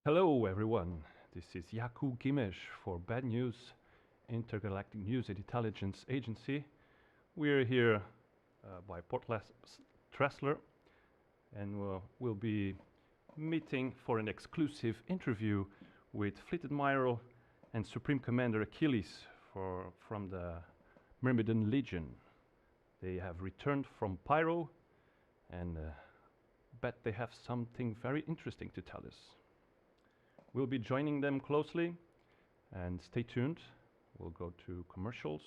Hello everyone, this is Yaku Gimesh for Bad News, Intergalactic News and Intelligence Agency. We're here by Port Tressler and we'll be meeting for an exclusive interview with Fleet Admiral and Supreme Commander Achilles from the Myrmidon Legion. They have returned from Pyro and bet they have something very interesting to tell us. We'll be joining them closely, and stay tuned. We'll go to commercials,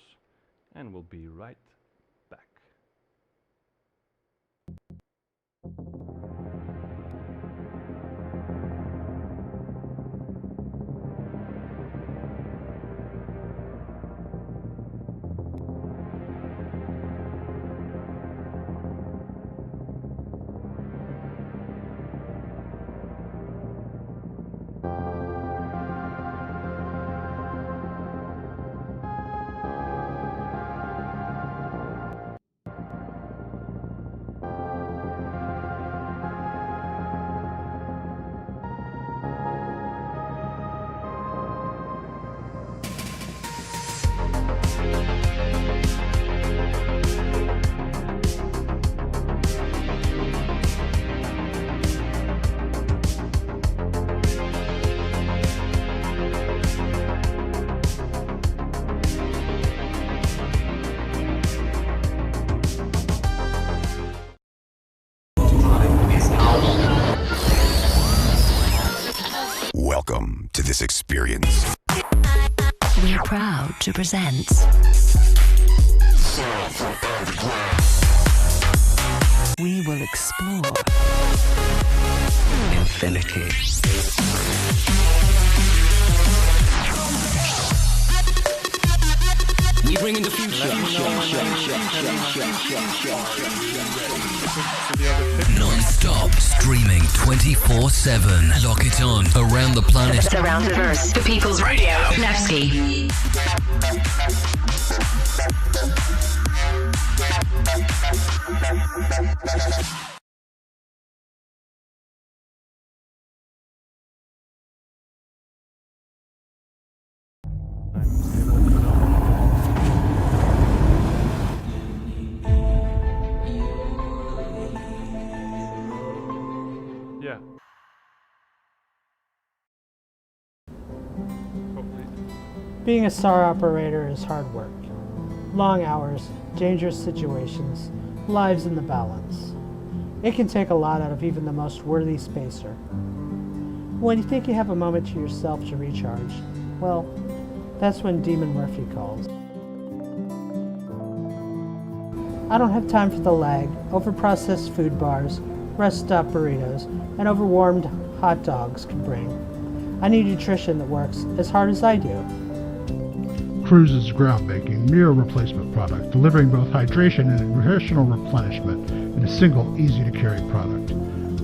and we'll be right back. Welcome to this experience. We're proud to present We will explore infinity. We bring in the future. Non-stop streaming 24/7. Lock it on around the planet. Around the verse. The People's Radio. Nevsky. Yeah. Hopefully. Being a SAR operator is hard work. Long hours, dangerous situations, lives in the balance. It can take a lot out of even the most worthy spacer. When you think you have a moment to yourself to recharge, well, that's when Demon Murphy calls. I don't have time for the lag, overprocessed food bars, rest stop burritos, and overwarmed hot dogs can bring. I need nutrition that works as hard as I do. Cruise is a groundbreaking meal replacement product, delivering both hydration and nutritional replenishment in a single, easy-to-carry product.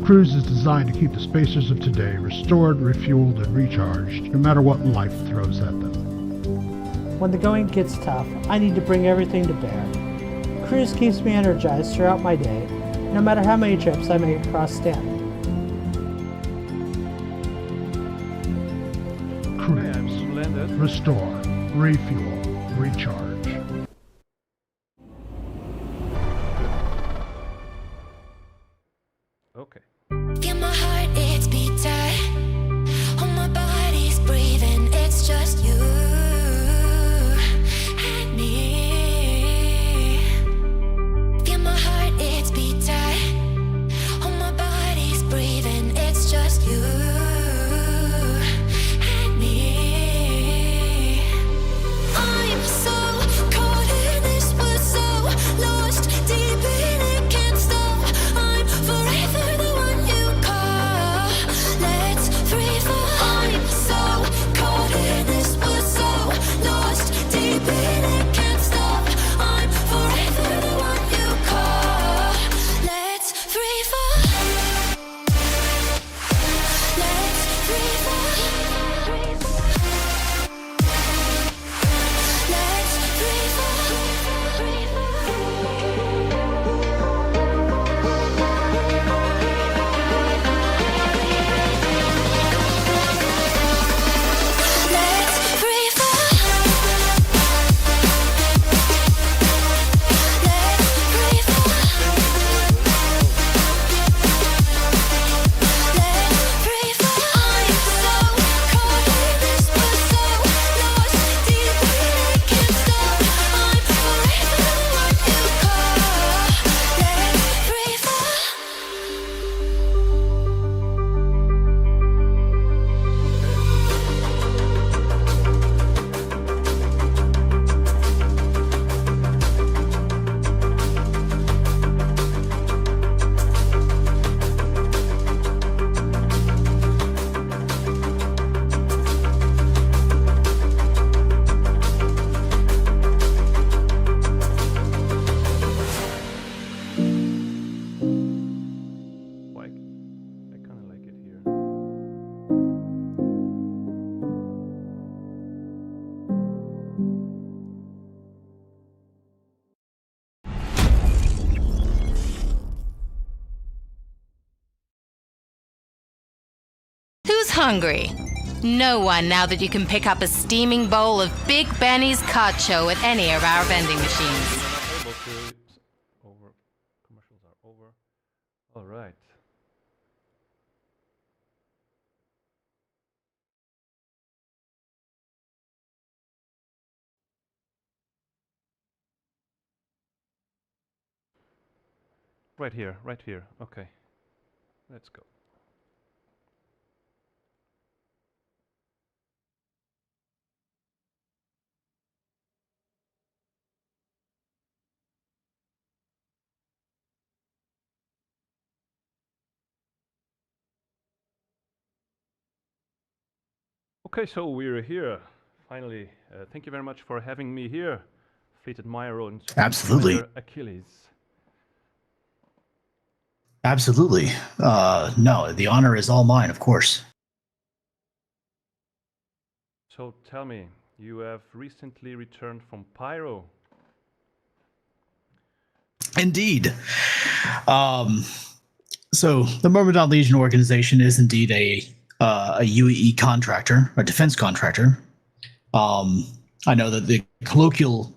Cruise is designed to keep the spacers of today restored, refueled, and recharged, no matter what life throws at them. When the going gets tough, I need to bring everything to bear. Cruise keeps me energized throughout my day, no matter how many trips I make across Stanton. Cruise. Restore. Refuel. Recharge. Okay. Feel my heart, it's beat tight. All my body's breathing, it's just you and me. Feel my heart, it's beat tight. All my body's breathing, it's just you and me. I'm so hungry. No one now that you can pick up a steaming bowl of Big Benny's Cacio at any of our vending machines. Able to over. Commercials are over. All right. Right here, right here. Okay. Let's go. Okay, so we're here. Finally, thank you very much for having me here, Fleet Admiral and Absolutely. Commander Achilles. Absolutely. No, the honor is all mine, of course. So tell me, you have recently returned from Pyro. Indeed. So the Myrmidon Legion organization is indeed a UEE contractor, a defense contractor. I know that the colloquial,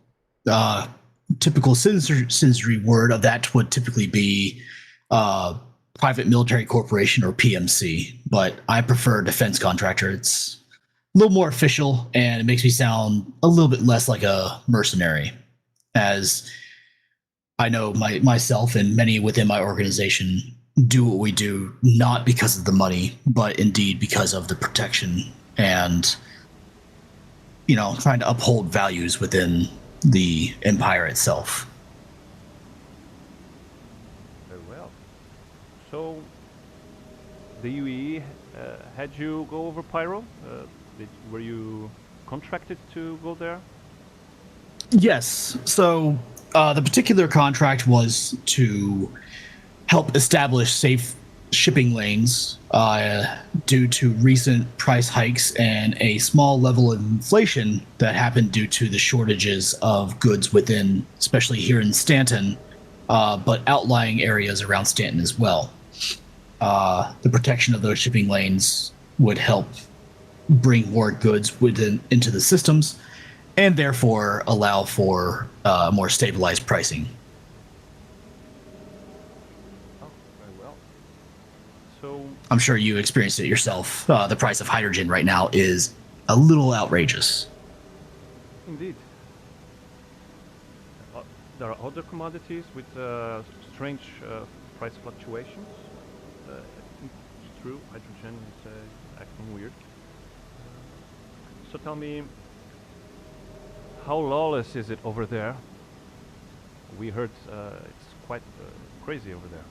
typical citizenry word of that would typically be private military corporation or PMC, but I prefer defense contractor. It's a little more official and it makes me sound a little bit less like a mercenary, as I know myself and many within my organization do what we do not because of the money, but indeed because of the protection and, you know, trying to uphold values within the empire itself. Very well. So, the UAE had you go over Pyro? Were you contracted to go there? Yes. So, the particular contract was to help establish safe shipping lanes due to recent price hikes and a small level of inflation that happened due to the shortages of goods within, especially here in Stanton, but outlying areas around Stanton as well. The protection of those shipping lanes would help bring more goods into the systems and therefore allow for more stabilized pricing. I'm sure you experienced it yourself. The price of hydrogen right now is a little outrageous. Indeed. There are other commodities with strange price fluctuations. It's true, hydrogen is acting weird. So tell me, how lawless is it over there? We heard it's quite crazy over there.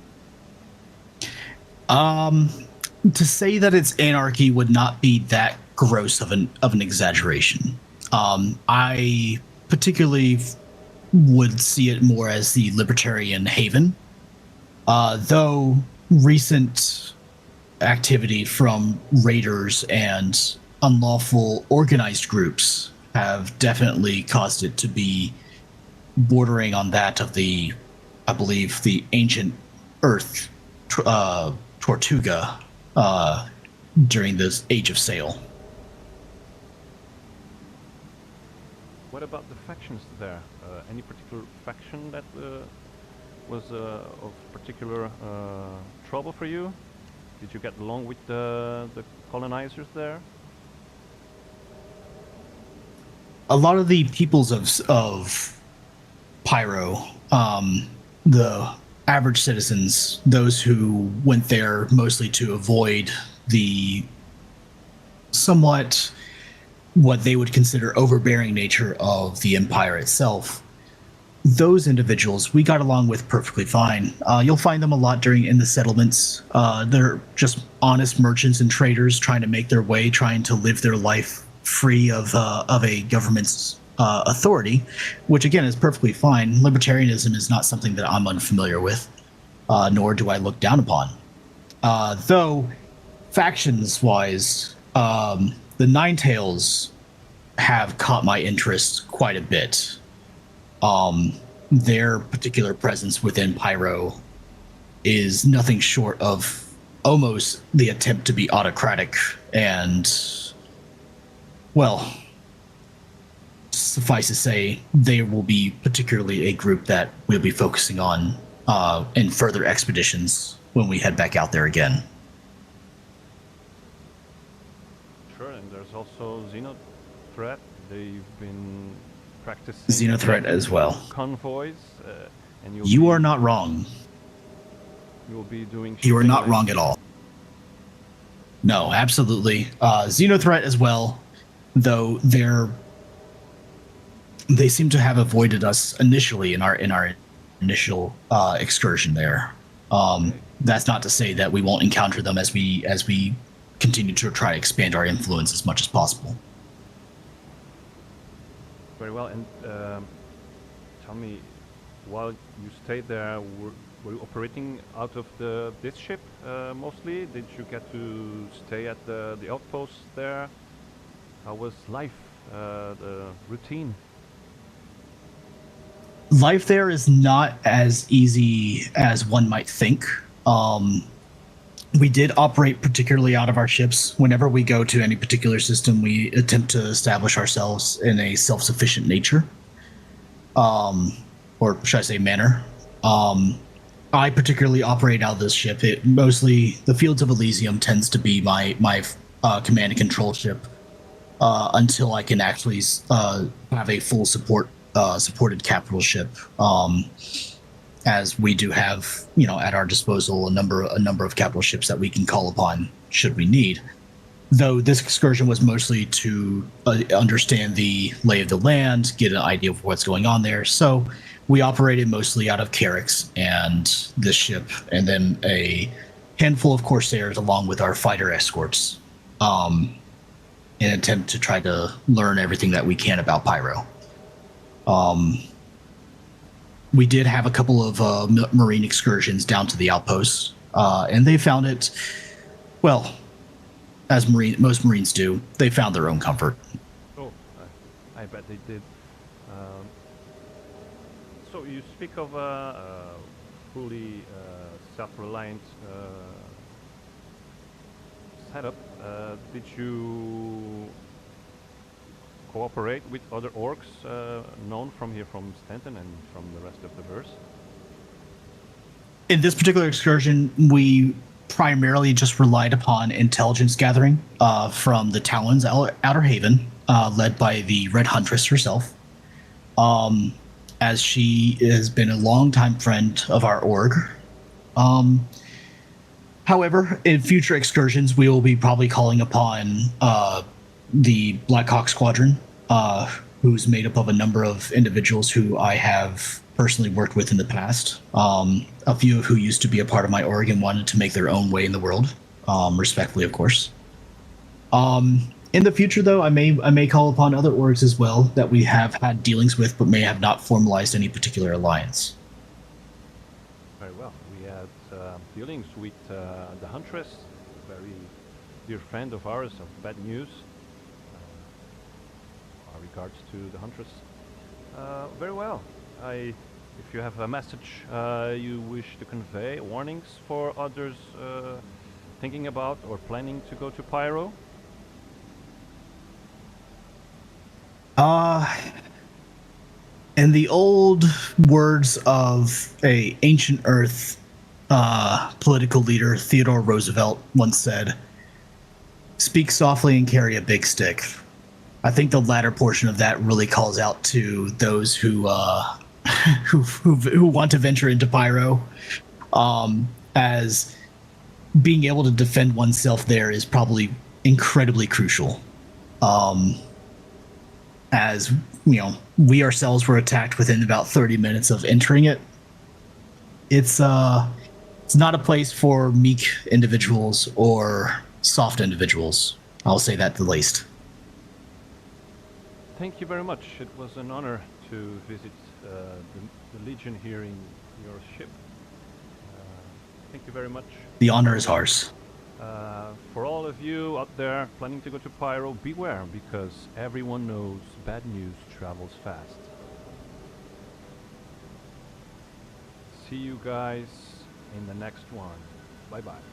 To say that it's anarchy would not be that gross of an exaggeration. I particularly would see it more as the libertarian haven, though recent activity from raiders and unlawful organized groups have definitely caused it to be bordering on that of the, I believe, the ancient Earth Tortuga during this Age of Sail. What about the factions there? Any particular faction that was of particular trouble for you? Did you get along with the colonizers there? A lot of the peoples of Pyro, the average citizens, those who went there mostly to avoid the somewhat what they would consider overbearing nature of the empire itself, those individuals we got along with perfectly fine. You'll find them a lot in the settlements. They're just honest merchants and traders trying to make their way, trying to live their life free of a government's authority, which again is perfectly fine. Libertarianism is not something that I'm unfamiliar with, nor do I look down upon. Though, factions-wise, the Ninetails have caught my interest quite a bit. Their particular presence within Pyro is nothing short of almost the attempt to be autocratic and, well, suffice to say, they will be particularly a group that we'll be focusing on in further expeditions when we head back out there again. Sure, and there's also Xenothreat. They've been practicing Xenothreat as well. Convoys, and You are not wrong. You'll be doing. You are shipping not like- wrong at all. No, absolutely. Xenothreat as well, though they seem to have avoided us initially in our initial excursion there. That's not to say that we won't encounter them as we continue to try to expand our influence as much as possible. Very well, and tell me, while you stayed there, were you operating out of this ship mostly? Did you get to stay at the outpost there? How was life, the routine? Life there is not as easy as one might think. We did operate particularly out of our ships. Whenever we go to any particular system, we attempt to establish ourselves in a self-sufficient nature, or should I say manner. I particularly operate out of this ship. It mostly, the Fields of Elysium tends to be my command and control ship until I can actually have a full supported capital ship. As we do have, at our disposal a number of capital ships that we can call upon should we need. Though this excursion was mostly to understand the lay of the land, get an idea of what's going on there. So we operated mostly out of Carrix and this ship, and then a handful of Corsairs along with our fighter escorts, in an attempt to try to learn everything that we can about Pyro. We did have a couple of marine excursions down to the outposts, and they found it, well, as most Marines do, they found their own comfort. Oh, I bet they did. So you speak of a fully self-reliant setup. Did you cooperate with other orcs known from here, from Stanton and from the rest of the verse? In this particular excursion, we primarily just relied upon intelligence gathering from the Talon's Outer Haven, led by the Red Huntress herself, as she has been a longtime friend of our org. However, in future excursions, we will be probably calling upon the Black Hawk Squadron, who's made up of a number of individuals who I have personally worked with in the past. A few of who used to be a part of my org and wanted to make their own way in the world, respectfully, of course. In the future, though, I may call upon other orgs as well that we have had dealings with, but may have not formalized any particular alliance. Very well. We had dealings with the Huntress, a very dear friend of ours, of Bad News. Our regards to the Huntress. Very well. If you have a message you wish to convey, warnings for others thinking about or planning to go to Pyro? In the old words of a ancient Earth political leader, Theodore Roosevelt once said, "Speak softly and carry a big stick." I think the latter portion of that really calls out to those who want to venture into Pyro, as being able to defend oneself there is probably incredibly crucial. As we ourselves were attacked within about 30 minutes of entering it. It's not a place for meek individuals or soft individuals. I'll say that the least. Thank you very much. It was an honor to visit the Legion here in your ship. Thank you very much. The honor is ours. For all of you out there planning to go to Pyro, beware, because everyone knows bad news travels fast. See you guys in the next one. Bye-bye.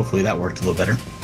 Hopefully that worked a little better.